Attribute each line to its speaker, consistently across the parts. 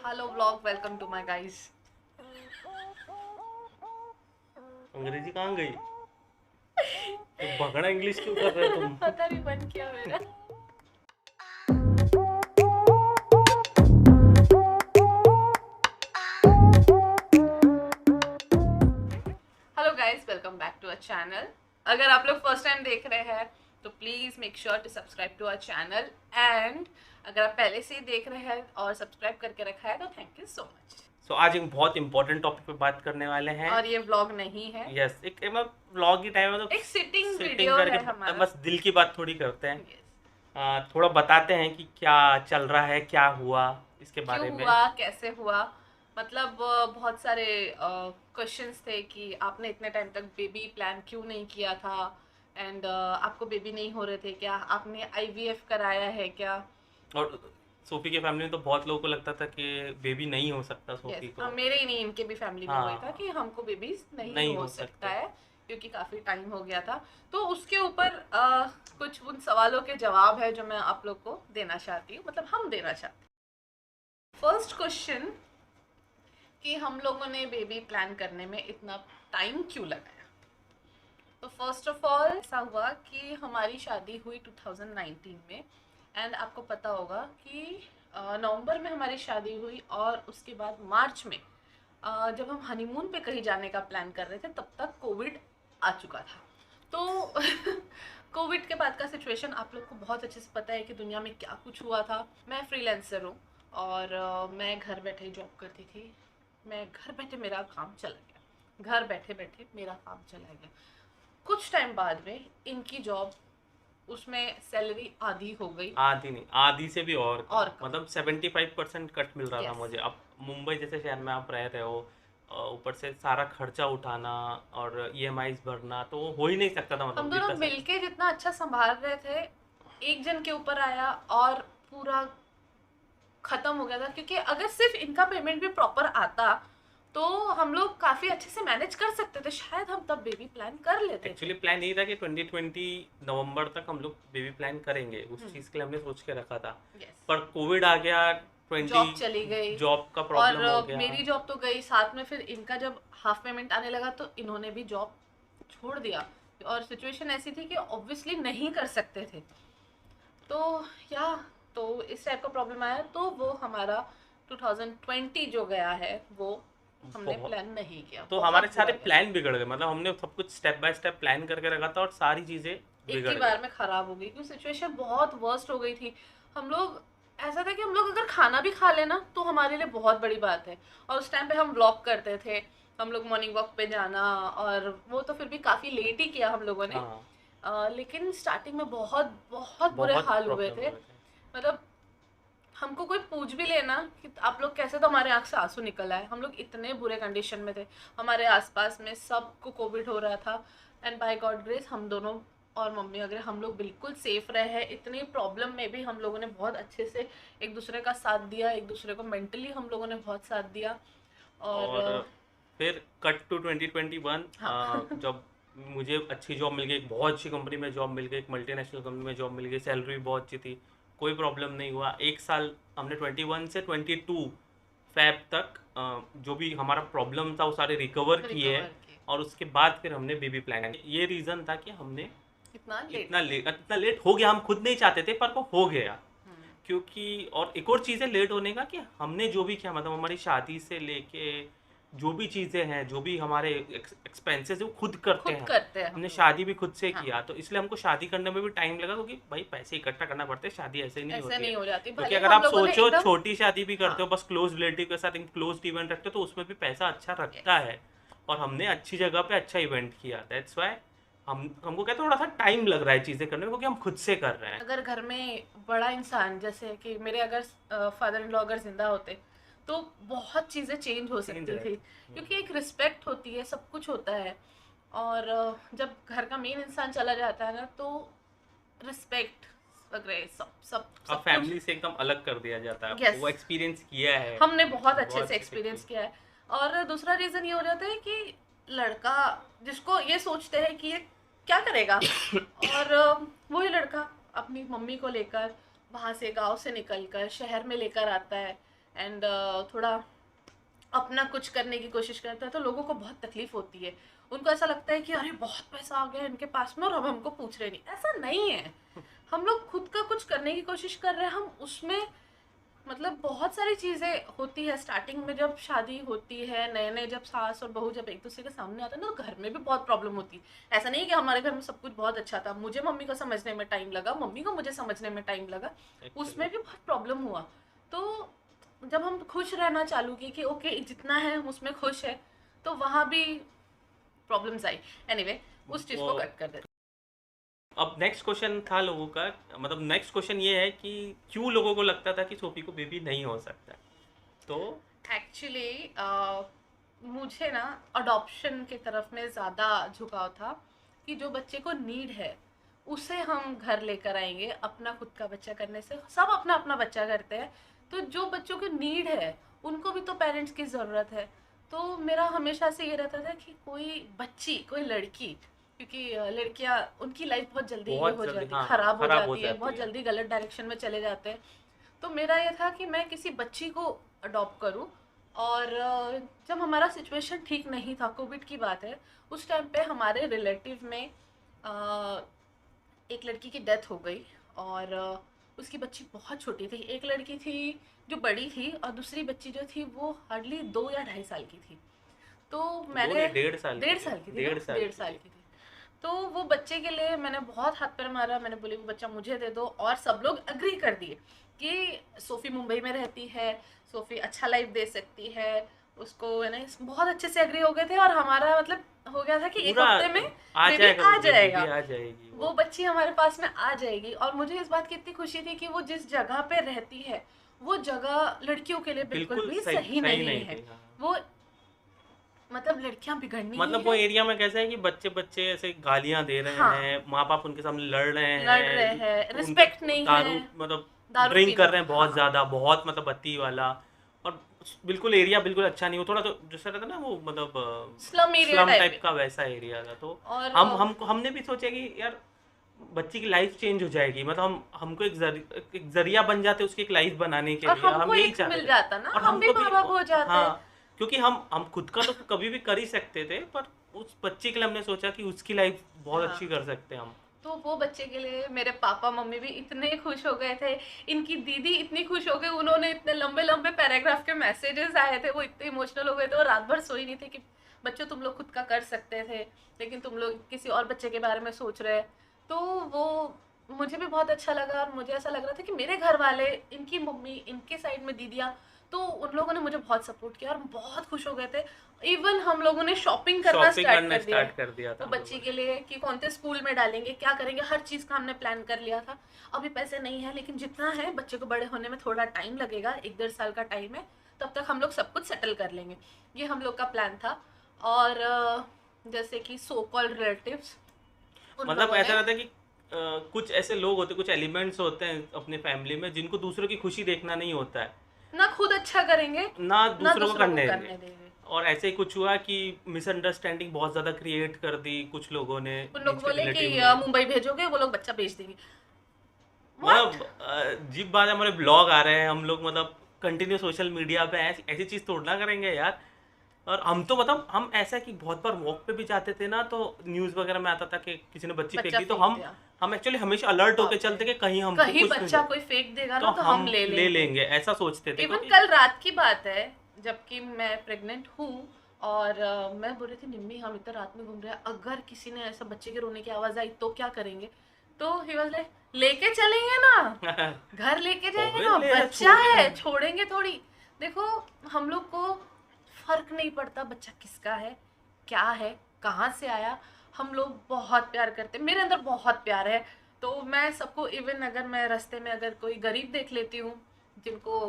Speaker 1: Hello vlog, welcome to my guys.
Speaker 2: अंग्रेजी कहाँ गई? ये भगड़ा इंग्लिश क्यों कर रहे हो तुम?
Speaker 1: पता नहीं बन किया मेरा। Hello guys, welcome back to our channel. अगर आप लोग फर्स्ट टाइम देख रहे हैं तो please make sure to subscribe to our channel, and अगर आप पहले से ही देख रहे हैं और सब्सक्राइब करके रखा है तो थैंक यू सो मच।
Speaker 2: आज एक बहुत इंपॉर्टेंट टॉपिक पे बात करने वाले हैं।
Speaker 1: और ये व्लॉग नहीं है,
Speaker 2: यस, एक व्लॉग ही टाइम है तो
Speaker 1: एक सिटिंग
Speaker 2: सिटिंग
Speaker 1: वीडियो
Speaker 2: करके
Speaker 1: है हमारा।
Speaker 2: बस दिल की बात थोड़ी करते हैं।
Speaker 1: Yes.
Speaker 2: थोड़ा बताते हैं कि क्या चल रहा है, क्या हुआ इसके
Speaker 1: क्यों
Speaker 2: बारे में।
Speaker 1: हुआ, कैसे हुआ, मतलब बहुत सारे क्वेश्चंस थे कि आपने इतने टाइम तक बेबी प्लान क्यों नहीं किया था, एंड आपको बेबी नहीं हो रहे थे क्या, आपने आईवीएफ कराया है क्या।
Speaker 2: और सोफी के फैमिली में तो बहुत लोगों को लगता था कि बेबी नहीं हो सकता
Speaker 1: यस,
Speaker 2: सोफी को।
Speaker 1: मेरे ही नहीं, इनके भी फैमिली में वही था
Speaker 2: हाँ,
Speaker 1: कि हमको बेबीज नहीं
Speaker 2: नहीं
Speaker 1: हो
Speaker 2: हो
Speaker 1: सकता
Speaker 2: सकते।
Speaker 1: है, क्योंकि काफ़ी टाइम हो गया था। तो उसके ऊपर कुछ उन सवालों के जवाब है जो मैं आप लोग को देना चाहती हूँ, मतलब हम देना चाहते हैं। फर्स्ट क्वेश्चन कि हम लोगों ने बेबी प्लान करने में इतना टाइम क्यों लगाया। तो फर्स्ट ऑफ ऑल ऐसा हुआ कि हमारी शादी हुई 2019 में, एंड आपको पता होगा कि नवंबर में हमारी शादी हुई और उसके बाद मार्च में जब हम हनीमून पे कहीं जाने का प्लान कर रहे थे तब तक कोविड आ चुका था। तो कोविड के बाद का सिचुएशन आप लोग को बहुत अच्छे से पता है कि दुनिया में क्या कुछ हुआ था। मैं फ्रीलांसर हूँ और मैं घर बैठे ही जॉब करती थी। मैं घर बैठे मेरा काम चला गया, घर बैठे बैठे मेरा काम चला गया। कुछ टाइम बाद में इनकी जॉब, उसमें सैलरी आधी हो गई
Speaker 2: आधी नहीं, आधी से भी और कम।
Speaker 1: और कम।
Speaker 2: 75% कट मिल रहा था
Speaker 1: यस,
Speaker 2: मुझे। अब मुंबई जैसे शहर में आप रह रहे हो, ऊपर से सारा खर्चा उठाना और ईएमआईज भरना, तो वो हो ही नहीं सकता था,
Speaker 1: हम
Speaker 2: मतलब
Speaker 1: दोनों
Speaker 2: जितना से।
Speaker 1: मिलके जितना अच्छा संभाल रहे थे, एक जन के ऊपर आया और पूरा खत्म हो गया था। क्योंकि अगर सिर्फ इनका पेमेंट भी प्रॉपर आता तो हम लोग काफी अच्छे से मैनेज कर सकते थे, शायद हम तब बेबी प्लान कर लेते थे।
Speaker 2: एक्चुअली प्लान यही था कि 2020 नवंबर तक हम लोग बेबी प्लान करेंगे, उस
Speaker 1: हम्म।
Speaker 2: चीज़ के लिए हमने सोच के रखा था।
Speaker 1: यस,
Speaker 2: पर कोविड आ गया।
Speaker 1: जॉब
Speaker 2: 20
Speaker 1: चली गई।
Speaker 2: जॉब का
Speaker 1: और
Speaker 2: प्रॉब्लम हो गया।
Speaker 1: मेरी जॉब तो गई साथ में, फिर इनका जब हाफ पेमेंट आने लगा तो इन्होंने भी जॉब छोड़ दिया। और सिचुएशन ऐसी थी कि ऑब्वियसली नहीं कर सकते थे। तो या तो इस टाइप का प्रॉब्लम आया, तो वो हमारा 2020 जो गया है वो हमने
Speaker 2: बहुत।
Speaker 1: प्लान नहीं किया,
Speaker 2: तो हमारे
Speaker 1: बहुत
Speaker 2: सारे
Speaker 1: बुरा गया।
Speaker 2: प्लान बिगड़ गए, मतलब हमने सब कुछ स्टेप बाय स्टेप प्लान करके रखा था और सारी चीज़ें
Speaker 1: एक ही
Speaker 2: बिगड़ गई।
Speaker 1: बार में खराब हो गई क्योंकि सिचुएशन बहुत वर्स्ट हो गई थी। हम लोग, ऐसा था कि हम लोग अगर खाना भी खा लेना तो हमारे लिए बहुत बड़ी बात है। और उस टाइम पे हम व्लॉग करते थे, हम लोग मॉर्निंग वॉक पे जाना, और वो तो फिर भी काफ़ी लेट ही किया हम लोगों ने।
Speaker 2: हाँ,
Speaker 1: लेकिन स्टार्टिंग में बहुत बहुत बुरे
Speaker 2: बहुत
Speaker 1: हाल हुए
Speaker 2: प्रॉब्लम
Speaker 1: थे।
Speaker 2: हुए थे।
Speaker 1: मतलब हमको कोई पूछ भी लेना कि आप लोग कैसे, तो हमारे आँख से आंसू निकल आए। हम लोग इतने बुरे कंडीशन में थे, हमारे आसपास में सबको कोविड हो रहा था, एंड बाय गॉड ग्रेस हम दोनों और मम्मी वगैरह हम लोग बिल्कुल सेफ रहे हैं। इतनी प्रॉब्लम में भी हम लोगों ने बहुत अच्छे से एक दूसरे का साथ दिया, एक दूसरे को मेंटली हम लोगों ने बहुत साथ दिया। और
Speaker 2: और फिर कट टू 2021।
Speaker 1: हाँ।
Speaker 2: जब मुझे अच्छी जॉब मिल गई, एक बहुत अच्छी कंपनी में जॉब मिल गई, एक मल्टीनेशनल कंपनी में जॉब मिल गई, सैलरी भी बहुत अच्छी थी, कोई प्रॉब्लम नहीं हुआ। एक साल हमने 21 से 22 फैब तक जो भी हमारा प्रॉब्लम था वो सारे रिकवर किए।
Speaker 1: रिकवर किए।
Speaker 2: और उसके बाद फिर हमने बेबी प्लान, ये रीज़न था कि हमने
Speaker 1: इतना लेट।
Speaker 2: इतना लेट हो गया। हम खुद नहीं चाहते थे पर वो हो गया।
Speaker 1: हम्म।
Speaker 2: क्योंकि और एक और चीज़ है लेट होने का, कि हमने जो भी किया, मतलब हमारी शादी से लेके जो भी चीज़ें हैं, जो भी हमारे एक्सपेंसेस है वो खुद करते
Speaker 1: खुद
Speaker 2: हैं।
Speaker 1: करते हैं हम
Speaker 2: हमने
Speaker 1: लोग।
Speaker 2: शादी भी खुद से
Speaker 1: हाँ,
Speaker 2: किया, तो इसलिए हमको शादी करने में भी टाइम लगा, क्योंकि भाई पैसे इकट्ठा करना पड़ते हैं, शादी ऐसे नहीं
Speaker 1: ऐसे
Speaker 2: होती है।
Speaker 1: नहीं हो जाती,
Speaker 2: क्योंकि
Speaker 1: भले
Speaker 2: अगर
Speaker 1: हम
Speaker 2: आप
Speaker 1: लोगों ने
Speaker 2: सोचो
Speaker 1: एकदम।
Speaker 2: छोटी शादी भी
Speaker 1: हाँ।
Speaker 2: करते हो, बस क्लोज रिलेटिव के साथ एक क्लोज इवेंट रखते हो, तो उसमें भी पैसा अच्छा रखता
Speaker 1: यस।
Speaker 2: है। और हमने अच्छी जगह पे अच्छा इवेंट किया, दैट्स वाई हमको क्या थोड़ा सा टाइम लग रहा है चीज़ें करने में, क्योंकि हम खुद से कर रहे हैं।
Speaker 1: अगर घर में बड़ा इंसान, जैसे कि मेरे अगर फादर इन लॉ अगर जिंदा होते तो बहुत चीज़ें चेंज हो
Speaker 2: चेंज
Speaker 1: सकती थी।
Speaker 2: रहती।
Speaker 1: क्योंकि एक रिस्पेक्ट होती है, सब कुछ होता है। और जब घर का मेन इंसान चला जाता है ना, तो रिस्पेक्ट वगैरह सब सब
Speaker 2: अब
Speaker 1: सब कुछ।
Speaker 2: फैमिली से एकदम अलग कर दिया जाता है,
Speaker 1: यस,
Speaker 2: वो एक्सपीरियंस किया है।
Speaker 1: हमने बहुत अच्छे
Speaker 2: बहुत
Speaker 1: से
Speaker 2: अच्छे से
Speaker 1: एक्सपीरियंस
Speaker 2: किया।
Speaker 1: किया है। और दूसरा रीज़न ये हो जाता है कि लड़का, जिसको ये सोचते हैं कि ये क्या करेगा, और वही लड़का अपनी मम्मी को लेकर वहाँ से गांव से निकलकर शहर में लेकर आता है, एंड थोड़ा अपना कुछ करने की कोशिश करता है तो लोगों को बहुत तकलीफ होती है। उनको ऐसा लगता है कि अरे बहुत पैसा आ गया इनके पास में और अब हमको पूछ रहे नहीं। ऐसा नहीं है, हम लोग खुद का कुछ करने की कोशिश कर रहे हैं। हम उसमें मतलब बहुत सारी चीज़ें होती है स्टार्टिंग में, जब शादी होती है नए नए, जब सास और बहू जब एक दूसरे के सामने आते हैं ना, तो घर में भी बहुत प्रॉब्लम होती है। ऐसा नहीं है कि हमारे घर में सब कुछ बहुत अच्छा था, मुझे मम्मी को समझने में टाइम लगा, मम्मी को मुझे समझने में टाइम लगा, उसमें भी बहुत प्रॉब्लम हुआ। तो जब हम खुश रहना चालू किए कि ओके जितना है हम उसमें खुश है, तो वहाँ भी प्रॉब्लम्स आई। एनीवे उस चीज़ को
Speaker 2: वो
Speaker 1: कट कर देते।
Speaker 2: अब नेक्स्ट क्वेश्चन था लोगों का, मतलब नेक्स्ट क्वेश्चन ये है कि क्यों लोगों को लगता था कि सोफी को बेबी नहीं हो सकता। तो
Speaker 1: एक्चुअली मुझे ना अडॉप्शन की तरफ में ज़्यादा झुकाव था कि जो बच्चे को नीड है उसे हम घर लेकर आएंगे। अपना खुद का बच्चा करने से सब अपना अपना बच्चा करते हैं, तो जो बच्चों की नीड है उनको भी तो पेरेंट्स की ज़रूरत है। तो मेरा हमेशा से ये रहता था कि कोई बच्ची, कोई लड़की, क्योंकि लड़कियां उनकी लाइफ बहुत जल्दी ये
Speaker 2: बहुत
Speaker 1: हो
Speaker 2: जल्दी,
Speaker 1: जाती,
Speaker 2: हाँ,
Speaker 1: खराब हो
Speaker 2: खराब हो
Speaker 1: जाती है,
Speaker 2: जाती
Speaker 1: बहुत
Speaker 2: है।
Speaker 1: जल्दी गलत डायरेक्शन में चले जाते हैं। तो मेरा ये था कि मैं किसी बच्ची को अडॉप्ट करूं। और जब हमारा सिचुएशन ठीक नहीं था, कोविड की बात है, उस टाइम पे हमारे रिलेटिव में अ, एक लड़की की डेथ हो गई। और उसकी बच्ची बहुत छोटी थी। एक लड़की थी जो बड़ी थी और दूसरी बच्ची जो थी वो हार्डली 2 या 2.5 साल की थी। तो
Speaker 2: दो
Speaker 1: मैंने
Speaker 2: नहीं, 1.5 साल की
Speaker 1: डेढ़
Speaker 2: थी,
Speaker 1: साल की थी ना,
Speaker 2: 1.5 साल
Speaker 1: डेढ़
Speaker 2: की
Speaker 1: साल
Speaker 2: थी।
Speaker 1: की थी। तो वो बच्चे के लिए मैंने बहुत हाथ पैर मारा, मैंने बोली वो बच्चा मुझे दे दो, और सब लोग अग्री कर दिए कि सोफ़ी मुंबई में रहती है, सोफ़ी अच्छा लाइफ दे सकती है उसको, है ना। बहुत अच्छे से अग्री हो गए थे और हमारा मतलब हो गया था कि एक
Speaker 2: पूरा
Speaker 1: हफ्ते में
Speaker 2: आ
Speaker 1: बेबी
Speaker 2: जाएगा,
Speaker 1: आ
Speaker 2: बेबी
Speaker 1: जाएगा,
Speaker 2: आ जाएगी
Speaker 1: वो
Speaker 2: वो।
Speaker 1: बच्ची हमारे पास में आ जाएगी। और मुझे इस बात की इतनी खुशी थी कि वो जिस जगह पे रहती है वो जगह लड़कियों के लिए बिल्कुल
Speaker 2: बिल्कुल
Speaker 1: भी
Speaker 2: सही,
Speaker 1: सही
Speaker 2: सही
Speaker 1: नहीं
Speaker 2: नहीं
Speaker 1: है।
Speaker 2: थी, हाँ।
Speaker 1: वो मतलब लड़कियां बिगड़नी ही
Speaker 2: मतलब वो
Speaker 1: है।
Speaker 2: एरिया में कैसा है कि बच्चे बच्चे ऐसे गालियां दे रहे
Speaker 1: हाँ,
Speaker 2: हैं, माँ बाप उनके सामने लड़ रहे
Speaker 1: लड़ रहे
Speaker 2: हैं,
Speaker 1: हैं,
Speaker 2: उनके
Speaker 1: रिस्पेक्ट नहीं है,
Speaker 2: दारू मतलब
Speaker 1: दारू
Speaker 2: ड्रिंक
Speaker 1: पीना,
Speaker 2: कर रहे हैं बहुत
Speaker 1: हाँ,
Speaker 2: ज़्यादा, बहुत मतलब बत्ती वाला। और बिल्कुल एरिया बिल्कुल अच्छा नहीं, वो थोड़ा तो जैसा रहता है ना, वो
Speaker 1: स्लम
Speaker 2: मतलब
Speaker 1: एरिया
Speaker 2: स्लम
Speaker 1: टाइप
Speaker 2: टाइप
Speaker 1: में।
Speaker 2: का वैसा एरिया था। तो
Speaker 1: और
Speaker 2: हमने भी सोचा कि यार बच्ची की लाइफ चेंज हो जाएगी, मतलब हमको एक जरिया बन जाते उसकी एक लाइफ बनाने के
Speaker 1: और
Speaker 2: लिए, हम
Speaker 1: हमको
Speaker 2: यही
Speaker 1: एक
Speaker 2: चाहते
Speaker 1: मिल
Speaker 2: थे।
Speaker 1: जाता ना,
Speaker 2: और
Speaker 1: हम भी
Speaker 2: हमको भी,
Speaker 1: माँ बाप हो जाते।
Speaker 2: हाँ, क्योंकि हम खुद का तो कभी भी कर ही सकते थे, पर उस बच्चे के लिए हमने सोचा कि उसकी लाइफ बहुत
Speaker 1: हाँ,
Speaker 2: अच्छी कर सकते हैं हम।
Speaker 1: तो वो बच्चे के लिए मेरे पापा मम्मी भी इतने खुश हो गए थे, इनकी दीदी इतनी खुश हो गई, उन्होंने इतने लंबे लंबे पैराग्राफ के मैसेजेस आए थे, वो इतने इमोशनल हो गए थे, और रात भर सोई नहीं थे कि बच्चों तुम लोग खुद का कर सकते थे, लेकिन तुम लोग किसी और बच्चे के बारे में सोच रहे हैं। तो वो मुझे भी बहुत अच्छा लगा, और मुझे ऐसा लग रहा था कि मेरे घर वाले, इनकी मम्मी, इनके साइड में दीदियाँ, तो उन लोगों ने मुझे बहुत सपोर्ट किया और बहुत खुश हो गए थे। इवन हम लोगों ने शॉपिंग करना
Speaker 2: शॉपिंग
Speaker 1: स्टार्ट
Speaker 2: करना
Speaker 1: कर दिया
Speaker 2: स्टार्ट
Speaker 1: है
Speaker 2: कर दिया था
Speaker 1: वो
Speaker 2: हम
Speaker 1: बच्ची
Speaker 2: लोगों
Speaker 1: के
Speaker 2: ने।
Speaker 1: लिए कि कौन से स्कूल में डालेंगे, क्या करेंगे, हर चीज़ का हमने प्लान कर लिया था। अभी पैसे नहीं है, लेकिन जितना है बच्चे को बड़े होने में थोड़ा टाइम लगेगा, 1 डेढ़ साल का टाइम है, तब तक हम लोग सब कुछ सेटल कर लेंगे। ये हम लोग का प्लान था। और जैसे कि सो कॉल्ड रिलेटिव्स, उन
Speaker 2: मतलब
Speaker 1: लोगों
Speaker 2: ऐसा
Speaker 1: ने
Speaker 2: रहता है कि कुछ ऐसे लोग होते, कुछ एलिमेंट्स होते हैं अपने फैमिली में जिनको दूसरों की खुशी देखना नहीं होता है,
Speaker 1: ना खुद अच्छा करेंगे,
Speaker 2: ना
Speaker 1: ना
Speaker 2: दूसरों को
Speaker 1: दूसरों को
Speaker 2: करने देंगे।
Speaker 1: करने देंगे।
Speaker 2: और ऐसे ही कुछ हुआ कि मिसअंडरस्टैंडिंग बहुत ज़्यादा क्रिएट कर दी कुछ लोगों ने
Speaker 1: उन लोग
Speaker 2: बीच के
Speaker 1: बोले कि
Speaker 2: रिलेटिव में।
Speaker 1: मुंबई भेजोगे, वो लोग बच्चा भेज देंगे। व्हाट?
Speaker 2: मतलब अजीब बात है, हमारे ब्लॉग आ रहे हैं, हम लोग मतलब कंटिन्यू सोशल मीडिया पे ऐसी ऐसी चीज़ थोड़ी ना करेंगे यार। और हम तो मतलब हम ऐसा है कि बहुत बार वॉक पे भी जाते थे ना, तो न्यूज़ वगैरह में आता था कि किसी ने बच्ची फेंक
Speaker 1: बच्चा
Speaker 2: दी, तो
Speaker 1: फेंक
Speaker 2: हम
Speaker 1: दिया।
Speaker 2: हम एक्चुअली हमेशा अलर्ट होके
Speaker 1: बाप रे,
Speaker 2: चलते कि कहीं हमको
Speaker 1: कहीं
Speaker 2: कुछ नहीं
Speaker 1: बच्चा
Speaker 2: हो,
Speaker 1: कोई फेंक देगा
Speaker 2: तो
Speaker 1: ना तो
Speaker 2: हम
Speaker 1: हम ले
Speaker 2: ले
Speaker 1: लेंगे।
Speaker 2: लेंगे, ऐसा सोचते थे
Speaker 1: इवन
Speaker 2: क्योंकि
Speaker 1: कल रात की बात है, जबकि मैं प्रेग्नेंट हूँ, और मैं बोल रही थी निम्मी हम इतना रात में घूम रहे हैं, अगर किसी ने ऐसा बच्चे के रोने की आवाज आई तो क्या करेंगे। तो ही वाज लाइक लेके चलेंगे ना, घर लेके जाएंगे ना,
Speaker 2: ऑब्वियसली ऐसा
Speaker 1: बच्चा
Speaker 2: छोड़
Speaker 1: है
Speaker 2: नहीं।
Speaker 1: छोड़ेंगे थोड़ी। देखो, हम लोग को फर्क नहीं पड़ता बच्चा किसका है, क्या है, कहाँ से आया। हम लोग बहुत प्यार करते हैं, मेरे अंदर बहुत प्यार है। तो मैं सबको, इवन अगर मैं रास्ते में अगर कोई गरीब देख लेती हूँ, जिनको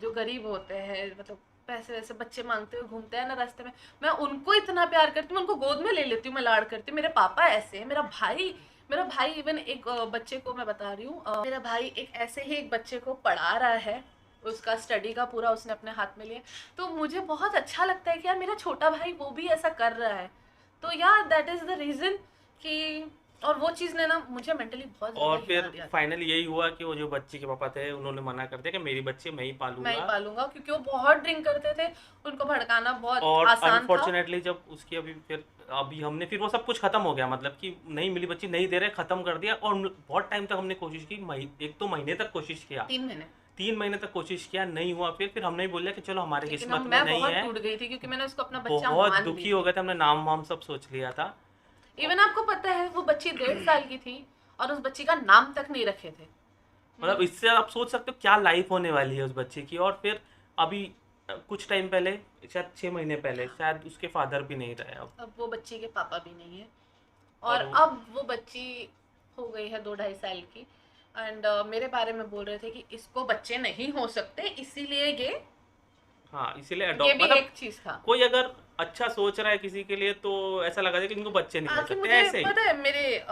Speaker 1: जो गरीब होते हैं, मतलब पैसे वैसे बच्चे मांगते हुए घूमते हैं ना रास्ते में, मैं उनको इतना प्यार करती हूँ, मैं उनको गोद में ले लेती हूँ, मैं लाड़ करती हूँ। मेरे पापा ऐसे हैं, मेरा भाई इवन एक बच्चे को मैं बता रही हूँ, मेरा भाई एक ऐसे ही एक बच्चे को पढ़ा रहा है, उसका स्टडी का पूरा उसने अपने हाथ में लिया। तो मुझे बहुत अच्छा लगता है कि यार मेरा छोटा भाई वो भी ऐसा कर रहा है। तो यार दैट इज़ द रीज़न कि और वो चीज़ ने ना मुझे मेंटली बहुत
Speaker 2: और
Speaker 1: ज़्यादा
Speaker 2: फिर
Speaker 1: हिला दिया था।
Speaker 2: फाइनली यही हुआ कि वो जो बच्ची के पापा थे उन्होंने मना कर दिया कि मेरी बच्ची मैं ही
Speaker 1: मैं ही
Speaker 2: पालूंगा।
Speaker 1: पालूंगा, क्योंकि वो बहुत ड्रिंक करते थे, उनको भड़काना बहुत
Speaker 2: और
Speaker 1: आसान था।
Speaker 2: अनफॉर्चुनेटली जब उसकी अभी हमने फिर वो सब कुछ खत्म हो गया, मतलब कि नहीं मिली बच्ची, नहीं दे रहे, खत्म कर दिया। और बहुत टाइम तक हमने कोशिश की, 1-2 महीने तक कोशिश किया,
Speaker 1: 3 महीने।
Speaker 2: 3 महीने तक कोशिश किया, नहीं हुआ। फिर हमने बोला कि चलो हमारे
Speaker 1: लेकिन
Speaker 2: किस्मत
Speaker 1: अब
Speaker 2: में
Speaker 1: मैं
Speaker 2: नहीं
Speaker 1: बहुत
Speaker 2: है।
Speaker 1: टूट गई थी, क्योंकि मैंने उसको अपना बच्चा
Speaker 2: बहुत
Speaker 1: मान ली
Speaker 2: दुखी हो
Speaker 1: थी।
Speaker 2: गए थे, हमने नाम वाम सब सोच लिया था।
Speaker 1: इवन आपको पता है वो बच्ची 1.5 साल की थी और उस बच्ची का नाम तक नहीं रखे थे।
Speaker 2: मतलब इससे आप सोच सकते हो क्या लाइफ होने वाली है उस बच्चे की। और फिर अभी कुछ टाइम पहले, शायद 6 महीने पहले, शायद उसके फादर भी नहीं रहे
Speaker 1: अब वो बच्ची के पापा भी नहीं है, और
Speaker 2: और
Speaker 1: अब वो बच्ची हो गई है 2-2.5 साल की। एंड मेरे बारे में बोल रहे थे कि इसको बच्चे नहीं हो सकते, इसीलिए
Speaker 2: हाँ, इसीलिए
Speaker 1: ये
Speaker 2: अडॉप्ट,
Speaker 1: भी
Speaker 2: मतलब
Speaker 1: एक चीज था।
Speaker 2: कोई अगर अच्छा सोच रहा है किसी के लिए तो ऐसा लगा था कि इनको बच्चे नहीं हो
Speaker 1: आके
Speaker 2: सकते,
Speaker 1: मुझे
Speaker 2: ऐसे ही।
Speaker 1: पता है, मेरे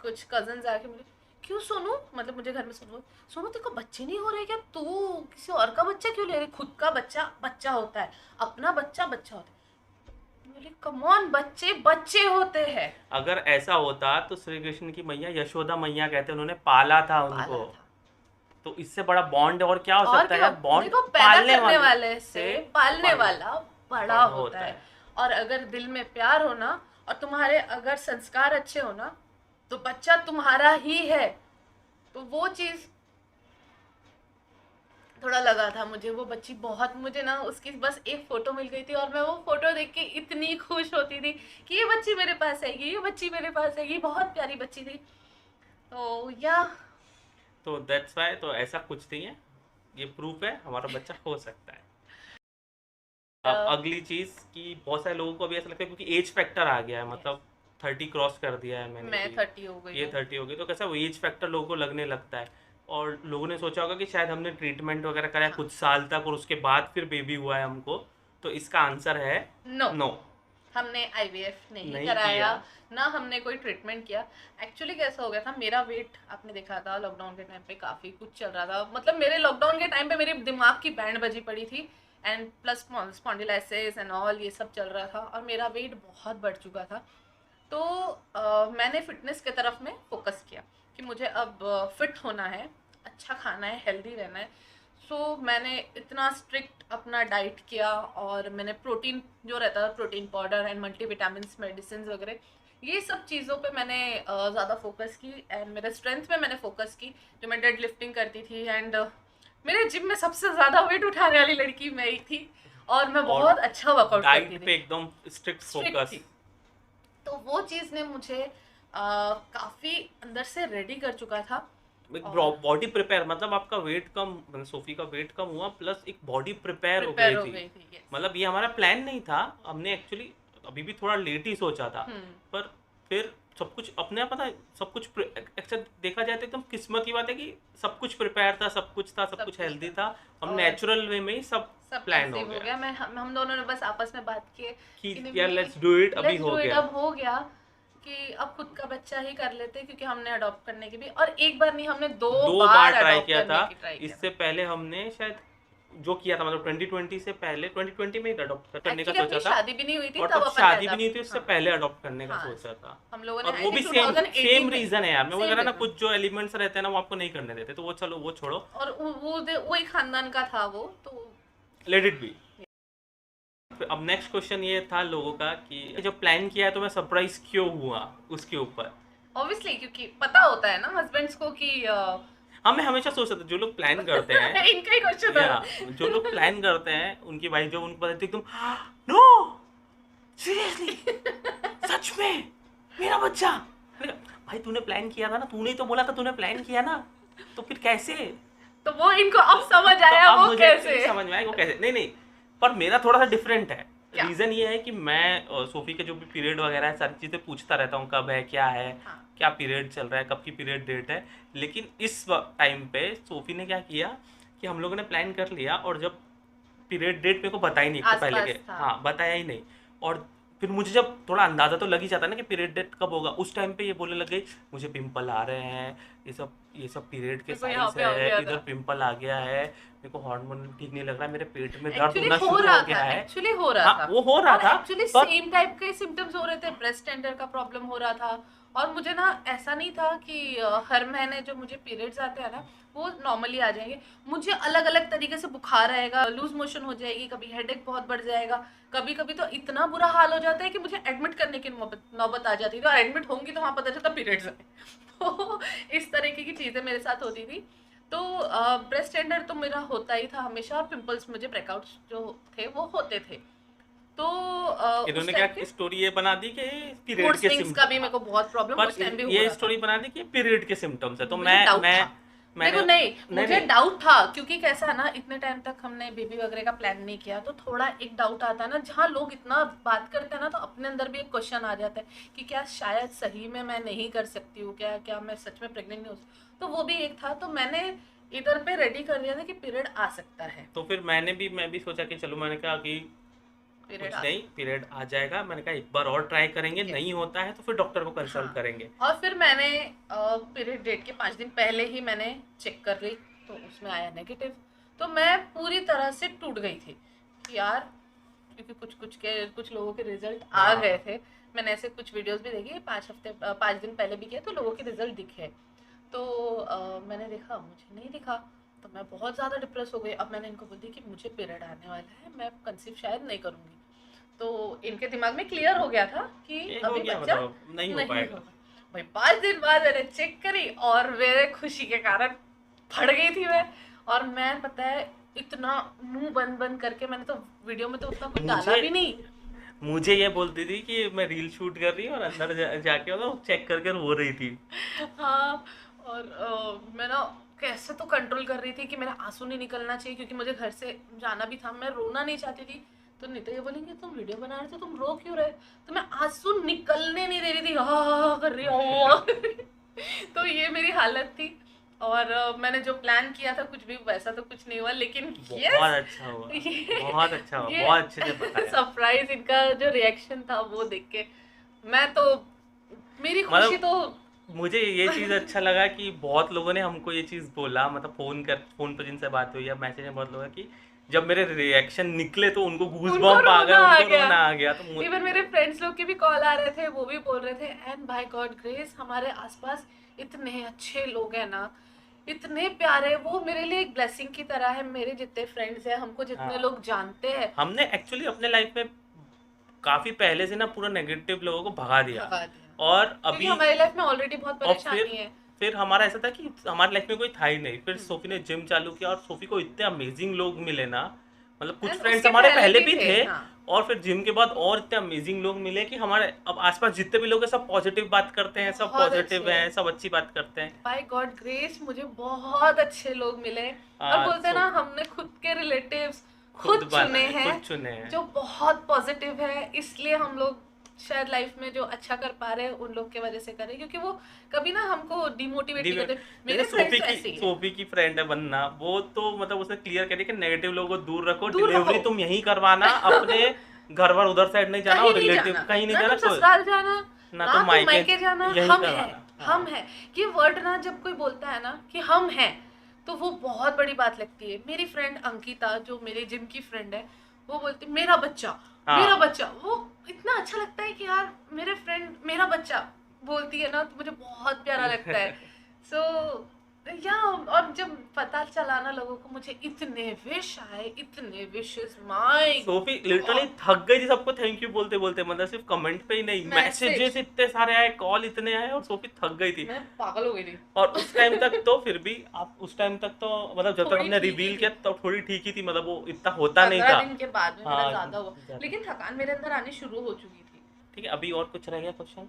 Speaker 1: कुछ कजन्स आके मुझे, क्यों सोनू, मतलब मुझे घर में सोनू, सोनू तेरे को बच्चे नहीं हो रहे क्या, तू किसी और का बच्चा क्यों ले रही, खुद का बच्चा बच्चा होता है, अपना बच्चा बच्चा होता है। बोले कम ऑन, बच्चे बच्चे होते हैं।
Speaker 2: अगर ऐसा होता तो श्री कृष्ण की मैया यशोदा मैया कहते उन्होंने पाला था
Speaker 1: पाला
Speaker 2: उनको,
Speaker 1: था।
Speaker 2: तो इससे बड़ा बॉन्ड और क्या हो
Speaker 1: और
Speaker 2: सकता है
Speaker 1: क्यों,
Speaker 2: यार। बॉन्ड
Speaker 1: देखो पैदा
Speaker 2: पालने
Speaker 1: करने
Speaker 2: वाले
Speaker 1: वाले से पालने
Speaker 2: पाल
Speaker 1: वाला बड़ा
Speaker 2: बड़ा
Speaker 1: होता है। और अगर दिल में प्यार होना और तुम्हारे अगर संस्कार अच्छे होना तो बच्चा तुम्हारा ही है। तो वो चीज थोड़ा लगा था मुझे। वो बच्ची बहुत, मुझे ना उसकी बस एक फोटो मिल गई थी और मैं वो फोटो देख के इतनी खुश होती थी कि ये बच्ची मेरे पास आएगी, ये बच्ची मेरे पास आएगी, बहुत प्यारी बच्ची थी। तो या
Speaker 2: तो दैट्स वाई, तो ऐसा कुछ नहीं है, ये प्रूफ है हमारा बच्चा हो सकता है। अब अगली चीज कि बहुत सारे लोगों को अभी ऐसा लगता है क्योंकि एज फैक्टर आ गया है, मतलब 30 क्रॉस कर दिया है मैंने
Speaker 1: मैं
Speaker 2: भी,
Speaker 1: 30 हो गई
Speaker 2: ये
Speaker 1: हूँ।
Speaker 2: 30 हो गई, तो कैसा वो एज फैक्टर लोगों को लगने लगता है। और लोगों ने सोचा होगा कि शायद हमने ट्रीटमेंट वगैरह कराया
Speaker 1: हाँ।
Speaker 2: कुछ साल तक और उसके बाद फिर बेबी हुआ है हमको, तो इसका आंसर है
Speaker 1: नो,
Speaker 2: नो।
Speaker 1: हमने आईवीएफ नहीं
Speaker 2: नहीं
Speaker 1: कराया,
Speaker 2: किया।
Speaker 1: ना हमने कोई ट्रीटमेंट किया। एक्चुअली कैसा हो गया था, मेरा वेट आपने देखा था लॉकडाउन के टाइम पे काफ़ी कुछ चल रहा था। मतलब मेरे लॉकडाउन के टाइम पे मेरे दिमाग की बैंड बजी पड़ी थी, and plus spondylosis and all ये सब चल रहा था और मेरा वेट बहुत बढ़ चुका था। तो मैंने फिटनेस के तरफ में फोकस किया कि मुझे अब फिट होना है, अच्छा खाना है, हेल्दी रहना है। सो मैंने इतना स्ट्रिक्ट अपना डाइट किया और मैंने प्रोटीन जो रहता है, protein powder and multivitamin medicine वगैरह, ये सब चीज़ों पे मैंने ज़्यादा फोकस की। एंड मेरे स्ट्रेंथ पे मैंने फोकस की, जो मैं डेड लिफ्टिंग करती थी। एंड मेरे जिम में सबसे ज़्यादा वेट उठाने वाली लड़की मैं ही थी और मैं
Speaker 2: और
Speaker 1: बहुत अच्छा वर्कआउट करती
Speaker 2: डाइट
Speaker 1: थी,
Speaker 2: पे एकदम स्ट्रिक्ट
Speaker 1: स्ट्रिक्ट
Speaker 2: फोकस।
Speaker 1: थी। तो वो चीज़ ने मुझे काफ़ी अंदर से रेडी कर चुका था।
Speaker 2: एक
Speaker 1: और
Speaker 2: बॉडी प्रिपेयर, मतलब आपका वेट कम, मतलब सोफी का वेट कम हुआ प्लस एक बॉडी प्रिपेयर हो
Speaker 1: प्रिपेयर
Speaker 2: गई
Speaker 1: हो
Speaker 2: थी।
Speaker 1: गई थी, yes।
Speaker 2: मतलब ये हमारा प्लान नहीं था, हमने एक्चुअली अभी भी थोड़ा लेट ही सोचा था, पर फिर सब कुछ अपने आप पता है, सब कुछ एक्चुअली देखा जाए तो एकदम किस्मत की बात है कि सब कुछ प्रिपेयर था, सब कुछ था, सब
Speaker 1: सब
Speaker 2: कुछ
Speaker 1: कुछ
Speaker 2: हेल्दी
Speaker 1: था।
Speaker 2: था, हम
Speaker 1: और
Speaker 2: नेचुरल वे में ही सब
Speaker 1: सब
Speaker 2: प्लान हो
Speaker 1: कंसीव हो
Speaker 2: गया
Speaker 1: गया। मैं हम दोनों ने बस आपस में बात की
Speaker 2: कि यार लेट्स डू इट, अभी हो गया।
Speaker 1: अब हो गया कि अब खुद का बच्चा ही कर लेते, क्योंकि हमने अडॉप्ट करने की भी, और एक बार नहीं हमने 2
Speaker 2: 2
Speaker 1: बार
Speaker 2: बार ट्राई
Speaker 1: अडॉप्ट
Speaker 2: किया
Speaker 1: करने
Speaker 2: था।
Speaker 1: की ट्राई किया
Speaker 2: इससे पहले हमने शायद जो किया था, मतलब 2020 से पहले 2020 में अडॉप्ट करने का
Speaker 1: एक्चुअली
Speaker 2: सोचा
Speaker 1: अपनी
Speaker 2: था।
Speaker 1: शादी भी नहीं हुई थी
Speaker 2: और
Speaker 1: तब
Speaker 2: तब
Speaker 1: अपन
Speaker 2: शादी
Speaker 1: ने
Speaker 2: भी नहीं थी, उससे
Speaker 1: हाँ,
Speaker 2: पहले अडॉप्ट करने का
Speaker 1: हाँ,
Speaker 2: सोचा था।
Speaker 1: हम लोगों ने
Speaker 2: और वो
Speaker 1: I
Speaker 2: भी
Speaker 1: think
Speaker 2: सेम
Speaker 1: 2018
Speaker 2: सेम
Speaker 1: में,
Speaker 2: रीजन है यार, मैं बोल
Speaker 1: same
Speaker 2: रहा ना,
Speaker 1: reason।
Speaker 2: कुछ जो एलिमेंट्स रहते हैं ना वो आपको नहीं करने देते, तो वो चलो वो छोड़ो,
Speaker 1: और वही खानदान का था वो, तो
Speaker 2: लेट इट बी। अब नेक्स्ट क्वेश्चन ये था लोगों का कि जो प्लान किया है तो मैं सरप्राइज क्यों हुआ उसके ऊपर।
Speaker 1: ऑब्वियसली क्योंकि पता होता है ना हस्बैंड्स को कि
Speaker 2: हाँ, मैं हमेशा सोचता था जो लोग प्लान करते हैं
Speaker 1: इनका ही क्वेश्चन
Speaker 2: या
Speaker 1: है।
Speaker 2: जो लोग प्लान करते हैं उनकी वाइफ जो उनको पता थी एकदम, नो सीरियसली, सच में मेरा बच्चा। मैंने कहा, भाई तूने प्लान किया था ना, तूने ही तो बोला था तूने प्लान किया ना, तो फिर कैसे।
Speaker 1: तो वो इनको अब समझ
Speaker 2: तो
Speaker 1: आया
Speaker 2: अब
Speaker 1: वो
Speaker 2: मुझे
Speaker 1: कैसे।
Speaker 2: actually समझ में आया वो कैसे। नहीं नहीं, पर मेरा थोड़ा सा डिफरेंट है।
Speaker 1: क्या?
Speaker 2: रीज़न ये है कि मैं सोफ़ी के जो भी पीरियड वगैरह है सारी चीज़ें पूछता रहता हूँ, कब है, क्या है,
Speaker 1: हाँ।
Speaker 2: क्या पीरियड चल रहा है, कब की पीरियड डेट है। लेकिन इस टाइम पे सोफ़ी ने क्या किया कि हम लोगों ने प्लान कर लिया और जब पीरियड डेट मेरे को बताया नहीं, एक तो पहले
Speaker 1: आसपास
Speaker 2: के,
Speaker 1: था।
Speaker 2: हाँ बताया ही नहीं। और फिर मुझे जब थोड़ा अंदाज़ा तो लग ही जाता है ना कि पीरियड डेट कब होगा, उस टाइम पे ये बोलने लग गई मुझे पिंपल आ रहे हैं, ये सब पीरियड के
Speaker 1: मेरे को यहाँ
Speaker 2: साइंस
Speaker 1: पे आ
Speaker 2: है,
Speaker 1: गया
Speaker 2: इधर
Speaker 1: था।
Speaker 2: पिंपल आ गया है, मेरे को हार्मोन ठीक नहीं लग रहा है, मेरे पेट में दर्द
Speaker 1: एक्चुअली
Speaker 2: होना
Speaker 1: हो
Speaker 2: शुरू
Speaker 1: रहा
Speaker 2: हो गया
Speaker 1: था,
Speaker 2: है।
Speaker 1: एक्चुअली हो रहा
Speaker 2: हाँ
Speaker 1: था,
Speaker 2: वो हो रहा था,
Speaker 1: एक्चुअली
Speaker 2: पर
Speaker 1: सेम टाइप के सिम्टम्स हो रहे थे, ब्रेस्ट टेंडर का प्रॉब्लम हो रहा था और मुझे ना ऐसा नहीं था कि हर महीने जो मुझे पीरियड्स आते हैं ना वो नॉर्मली आ जाएंगे। मुझे अलग अलग तरीके से बुखार आएगा, लूज मोशन हो जाएगी, कभी हेडेक बहुत बढ़ जाएगा, कभी कभी तो इतना बुरा हाल हो जाता है कि मुझे एडमिट करने की नौबत आ जाती थी, और एडमिट होंगी तो वहाँ पता चलता पीरियड्स है। तो इस तरीके की चीज़ें मेरे साथ होती थी। तो ब्रेस्ट टेंडर तो मेरा होता ही था हमेशा, और पिंपल्स मुझे ब्रेकआउट्स जो थे वो होते थे। तो उस
Speaker 2: इन्होंने
Speaker 1: टाइम
Speaker 2: क्या
Speaker 1: पे
Speaker 2: स्टोरी ये बना दी कि पीरियड
Speaker 1: मूड
Speaker 2: के
Speaker 1: स्विंग्स का भी मेरे को बहुत प्रॉब्लम
Speaker 2: पर
Speaker 1: उस टाइम भी हो
Speaker 2: ये
Speaker 1: रहा था।
Speaker 2: स्टोरी बना दी कि पीरियड के सिम्टम्स है, तो
Speaker 1: मुझे डाउट था।
Speaker 2: मैंने
Speaker 1: देखो नहीं, मुझे
Speaker 2: नहीं
Speaker 1: डाउट था क्योंकि कैसा है ना, इतने टाइम तक हमने बेबी वगैरह का प्लान नहीं किया, तो थोड़ा एक डाउट आता है ना, जहाँ लोग इतना बात करते हैं ना, तो अपने अंदर भी एक क्वेश्चन आ जाता है कि क्या शायद सही में मैं नहीं कर सकती हूँ, क्या क्या मैं सच में प्रेग्नेंट नहीं हो सकती। तो वो भी एक था, तो मैंने इधर पे रेडी कर दिया था कि पीरियड आ सकता है।
Speaker 2: तो फिर मैं भी सोचा कि चलो, मैंने कहा कि
Speaker 1: पीरियड
Speaker 2: कुछ नहीं, पीरियड आ जाएगा। मैंने कहा एक बार और ट्राई करेंगे, नहीं होता है तो फिर डॉक्टर को कंसल्ट
Speaker 1: हाँ।
Speaker 2: करेंगे।
Speaker 1: और फिर मैंने पीरियड डेट के 5 दिन पहले ही मैंने चेक कर ली, तो उसमें आया नेगेटिव। तो मैं पूरी तरह से टूट गई थी कि यार, क्योंकि कुछ लोगों के रिजल्ट आ
Speaker 2: हाँ।
Speaker 1: गए थे। मैंने ऐसे कुछ वीडियोस भी देखी, 5 दिन पहले भी किए, तो लोगों के रिजल्ट दिखे। तो मैंने देखा, मुझे नहीं दिखा, तो मैं बहुत ज़्यादा डिप्रेस हो गई। अब मैंने इनको बोल दी कि मुझे पीरियड आने वाला है, मैं कंसीव शायद नहीं करूँगी। तो इनके दिमाग में क्लियर हो गया था कि
Speaker 2: ये हो
Speaker 1: अभी
Speaker 2: गया,
Speaker 1: बच्चा
Speaker 2: मतलब नहीं हो पाएगा।
Speaker 1: होगा। भाई 5 दिन बाद मैंने चेक करी, और मेरे खुशी के कारण फट गई थी मैं। और मैं, पता है, इतना मुंह बंद बंद करके, मैंने तो वीडियो में तो उतना कुछ डाला
Speaker 2: मुझे
Speaker 1: भी नहीं।
Speaker 2: मुझे ये बोलती थी कि मैं रील शूट कर रही हूँ, और अंदर जाके मतलब चेक करके रो रही थी।
Speaker 1: हाँ। और मैं ना कैसे तो कंट्रोल कर रही थी कि मेरा आंसू नहीं निकलना चाहिए, क्योंकि मुझे घर से जाना भी था, मैं रोना नहीं चाहती थी। तो नहीं तो ये बोलेंगे तुम वीडियो बना रहे थे, तुम रो क्यों रहे? तो मैं आंसू निकलने नहीं दे रही थी, हाँ कर रही हूँ। तो ये मेरी हालत थी। और मैंने जो प्लान किया था कुछ भी वैसा तो कुछ नहीं हुआ, लेकिन
Speaker 2: बहुत अच्छा हुआ, बहुत अच्छा हुआ, बहुत अच्छे से बताया।
Speaker 1: सरप्राइज इनका जो रिएक्शन था वो देख के, मैं तो, मेरी खुशी
Speaker 2: मतलब
Speaker 1: तो
Speaker 2: मुझे ये चीज़ अच्छा लगा कि बहुत लोगों ने हमको ये चीज़ बोला, मतलब फ़ोन पर जिनसे बात हुई या मैसेज में बहुत लोगों की, जब मेरे रिएक्शन निकले तो उनको
Speaker 1: उनको
Speaker 2: गूज़बम्प आ गए,
Speaker 1: रोना आ
Speaker 2: उनको
Speaker 1: गया।
Speaker 2: रोना आ गया। तो
Speaker 1: इवन मेरे फ्रेंड्स लोग के भी कॉल आ रहे थे, वो भी बोल रहे थे, एंड बाय गॉड ग्रेस हमारे आसपास इतने अच्छे लोग हैं ना, इतने प्यारे। वो मेरे लिए एक ब्लेसिंग की तरह है। मेरे जितने फ्रेंड्स हैं, हमको जितने
Speaker 2: हाँ,
Speaker 1: लोग जानते हैं,
Speaker 2: हमने एक्चुअली अपने लाइफ में काफ़ी पहले से ना पूरा नेगेटिव लोगों को भगा दिया।
Speaker 1: भगा दिया,
Speaker 2: और
Speaker 1: क्योंकि
Speaker 2: अभी
Speaker 1: हमारी लाइफ में ऑलरेडी बहुत
Speaker 2: और
Speaker 1: परेशानी है।
Speaker 2: फिर हमारा ऐसा था कि हमारी लाइफ में कोई था ही नहीं। फिर सोफी ने जिम चालू किया, और सोफी को इतने अमेजिंग लोग मिले ना, मतलब कुछ
Speaker 1: And
Speaker 2: फ्रेंड्स
Speaker 1: उसके
Speaker 2: हमारे
Speaker 1: पहले
Speaker 2: पहले
Speaker 1: भी
Speaker 2: भी
Speaker 1: थे,
Speaker 2: थे,
Speaker 1: हाँ।
Speaker 2: और फिर जिम के बाद और इतने अमेजिंग लोग मिले कि हमारे अब आसपास जितने भी लोग हैं सब पॉजिटिव बात करते हैं, सब
Speaker 1: बहुत
Speaker 2: पॉजिटिव
Speaker 1: अच्छे।
Speaker 2: हैं, सब अच्छी बात करते हैं।
Speaker 1: बाय गॉड ग्रेस मुझे बहुत अच्छे लोग मिले। और बोलते हैं
Speaker 2: सो
Speaker 1: ना, हमने खुद के रिलेटिव्स
Speaker 2: खुद
Speaker 1: खुद चुने
Speaker 2: बनाए,
Speaker 1: हैं,
Speaker 2: खुद चुने हैं।
Speaker 1: जो बहुत पॉजिटिव है। इसलिए हम लोग शायद लाइफ में जो अच्छा कर पा रहे हैं उन लोग के वजह से करें, क्योंकि वो कभी ना हमको डिमोटिवेट नहीं करते। मेरे
Speaker 2: जैसे
Speaker 1: फ्रेंड्स तो ऐसे ही है।
Speaker 2: सोफी की फ्रेंड है बनना, वो तो मतलब उसने क्लियर कर दिया कि नेगेटिव लोगों को दूर रखो,
Speaker 1: दूर
Speaker 2: डिलीवरी
Speaker 1: रहो।
Speaker 2: तुम यहीं करवाना, अपने घर वर उधर साइड नहीं जाना,
Speaker 1: कहीं
Speaker 2: और
Speaker 1: नहीं
Speaker 2: रिलेटिव
Speaker 1: जाना,
Speaker 2: कहीं नहीं
Speaker 1: ना
Speaker 2: जाना,
Speaker 1: तुम ससुराल जाना,
Speaker 2: ना
Speaker 1: ना
Speaker 2: तो
Speaker 1: तुम मायके जाना।
Speaker 2: यहीं
Speaker 1: हम है,
Speaker 2: करवाना।
Speaker 1: हम
Speaker 2: हाँ,
Speaker 1: है। ये वर्ड ना जब कोई बोलता है ना कि हम हैं, तो वो बहुत बड़ी बात लगती है। मेरी फ्रेंड अंकिता, जो मेरे जिम की फ्रेंड है, वो बोलती मेरा बच्चा, मेरा
Speaker 2: हाँ।
Speaker 1: बच्चा। वो इतना अच्छा लगता है कि यार मेरे फ्रेंड मेरा बच्चा बोलती है ना, तो मुझे बहुत प्यारा लगता है। सो या, और जब पता चला ना लोगों को, मुझे इतने विश आए, इतने विशेस, माय
Speaker 2: सोफी लिटरली थक गई थी सबको थैंक यू बोलते बोलते, मतलब सिर्फ कमेंट पे ही नहीं, मैसेजेस इतने सारे आए, कॉल इतने आए, और सोफी थक गई थी।
Speaker 1: मैं पागल हो गई थी।
Speaker 2: और उस टाइम तक तो फिर भी आप उस टाइम तक तो मतलब जब तक
Speaker 1: थोड़ी
Speaker 2: हमने
Speaker 1: ठीक ही
Speaker 2: रिवील
Speaker 1: थी।
Speaker 2: किया तब थोड़ी ठीक ही थी, मतलब वो इतना होता नहीं
Speaker 1: 15
Speaker 2: था।
Speaker 1: दिन के बाद में मेरा
Speaker 2: हाँ,
Speaker 1: ज्यादा हुआ,
Speaker 2: ज़्यादा।
Speaker 1: लेकिन थकान मेरे अंदर आनी शुरू हो चुकी थी।
Speaker 2: ठीक है, अभी और कुछ रह गया क्वेश्चन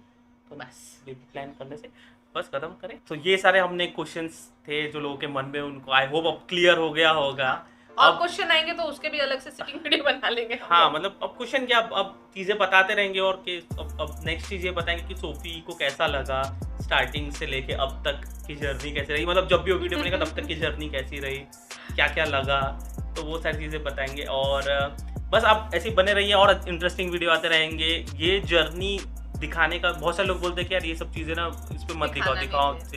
Speaker 2: तो
Speaker 1: बस
Speaker 2: बेबी प्लान करने से बस खत्म करें। तो ये सारे हमने क्वेश्चंस थे जो लोगों के मन में, उनको आई होप अब क्लियर हो गया होगा।
Speaker 1: और
Speaker 2: अब
Speaker 1: क्वेश्चन आएंगे तो उसके भी अलग से सिटिंग वीडियो बना लेंगे हम
Speaker 2: हाँ,
Speaker 1: लोग।
Speaker 2: मतलब अब क्वेश्चन क्या, अब चीज़ें बताते रहेंगे, और कि अब नेक्स्ट चीज़ ये बताएंगे कि सोफी को कैसा लगा स्टार्टिंग से लेके अब तक की जर्नी कैसी रही, मतलब जब भी वो वीडियो बनेगा तब तक की जर्नी कैसी रही, क्या क्या लगा, तो वो सारी चीज़ें बताएंगे। और बस आप ऐसे ही बने रहिए, और इंटरेस्टिंग वीडियो आते रहेंगे। ये जर्नी दिखाने का, बहुत सारे लोग बोलते हैं कि यार ये सब चीज़ें ना इस पे मत दिखाओ
Speaker 1: नहीं,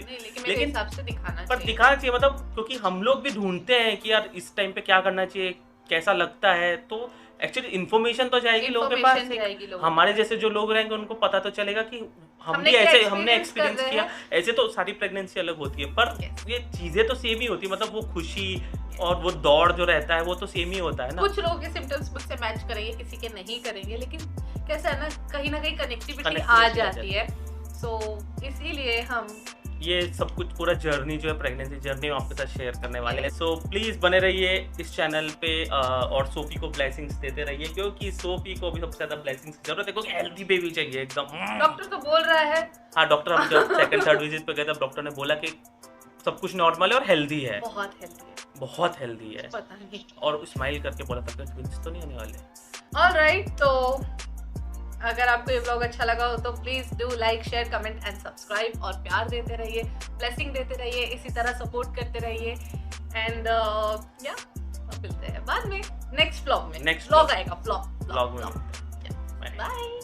Speaker 1: लेकिन मेरे हिसाब से दिखाना
Speaker 2: पर
Speaker 1: चाहिए।
Speaker 2: दिखाना चाहिए, मतलब क्योंकि हम लोग भी ढूंढते हैं कि यार इस टाइम पे क्या करना चाहिए, कैसा लगता है, तो एक्चुअली इन्फॉर्मेशन तो जाएगी लोगों के पास,
Speaker 1: Information जाएगी लोगों
Speaker 2: हमारे
Speaker 1: के
Speaker 2: जैसे जो लोग रहेंगे उनको पता तो चलेगा कि हम
Speaker 1: हमने
Speaker 2: भी
Speaker 1: क्या
Speaker 2: ऐसे हमने
Speaker 1: experience
Speaker 2: एक्सपीरियंस
Speaker 1: कर रहे
Speaker 2: किया।
Speaker 1: हैं।
Speaker 2: ऐसे तो सारी प्रेगनेंसी अलग होती है, पर
Speaker 1: Yes.
Speaker 2: ये चीजें तो सेम ही होती है, मतलब वो खुशी और वो दौड़ जो रहता है वो तो सेम ही होता है ना।
Speaker 1: कुछ लोगों के सिम्टम्स मुझसे मैच करेंगे, किसी के नहीं करेंगे, लेकिन कैसा है ना, कहीं ना कहीं कनेक्टिविटी आ
Speaker 2: Connectivity आ
Speaker 1: जाती है। सो इसीलिए हम
Speaker 2: ये सब कुछ पूरा जर्नी जो है प्रेगनेंसी जर्नी हम आपके साथ शेयर करने वाले हैं। सो प्लीज बने रहिए इस चैनल पे और सोफी को ब्लेसिंग्स देते रहिए, क्योंकि सोफी को भी सबसे ज्यादा ब्लेसिंग्स की जरूरत है, क्योंकि हेल्दी बेबी चाहिए एकदम।
Speaker 1: डॉक्टर तो बोल रहा है।
Speaker 2: हाँ, डॉक्टर, हम जब सेकंड थर्ड विजिट पे गए तब डॉक्टर ने बोला कि सब कुछ नॉर्मल है और हेल्दी है,
Speaker 1: बहुत हेल्दी है,
Speaker 2: बहुत हेल्दी है।
Speaker 1: पता नहीं।
Speaker 2: और स्माइल करके बोला था कि ट्विंस तो नहीं आने वाले।
Speaker 1: ऑलराइट, तो अगर आपको ये व्लॉग अच्छा लगा हो तो please do like, share, comment and subscribe, और प्यार देते रहिए, ब्लेसिंग देते रहिए, इसी तरह सपोर्ट करते रहिए। एंड या मिलते हैं बाद में नेक्स्ट व्लॉग में।
Speaker 2: Next
Speaker 1: vlog
Speaker 2: vlog.
Speaker 1: आएगा, व्लॉग
Speaker 2: व्लॉग में मिलते हैं।
Speaker 1: बाय।